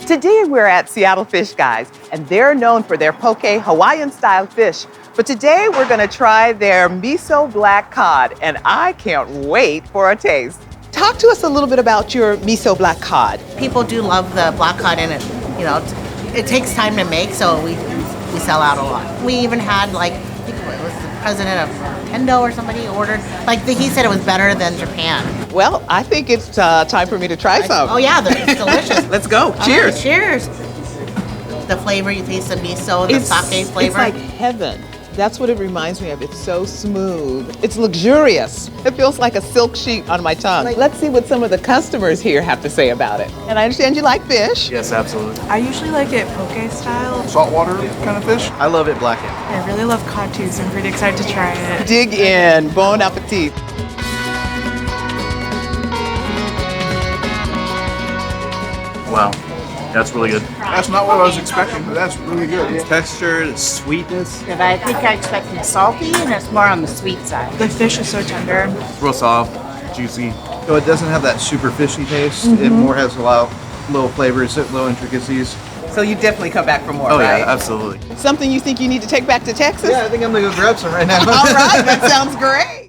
Today we're at Seattle Fish Guys, and they're known for their poke Hawaiian-style fish. But today we're gonna try their miso black cod, and I can't wait for a taste. Talk to us a little bit about your miso black cod. People do love the black cod in it. You know, it takes time to make, so we sell out a lot. We even had I think it was the president of Nintendo or somebody ordered. He said it was better than Japan. Well, I think it's time for me to try some. Oh yeah, it's delicious. Let's go. Cheers. Right, cheers. The flavor, you taste the miso, the sake flavor. It's like heaven. That's what it reminds me of. It's so smooth. It's luxurious. It feels like a silk sheet on my tongue. Let's see what some of the customers here have to say about it. And I understand you like fish. Yes, absolutely. I usually like it poke style. Saltwater kind of fish? I love it blackened. I really love cod too, so I'm pretty excited to try it. Dig in. Bon appetit. Wow, that's really good. That's not what I was expecting, but that's really good. It's texture, it's sweetness. And I think I expected salty, and it's more on the sweet side. The fish is so tender. It's real soft, juicy. So it doesn't have that super fishy taste. It more has a lot of little flavors, little intricacies. So you definitely come back for more, Oh right? yeah, absolutely. Something you think you need to take back to Texas? Yeah, I think I'm gonna go grab some right now. All right, that sounds great.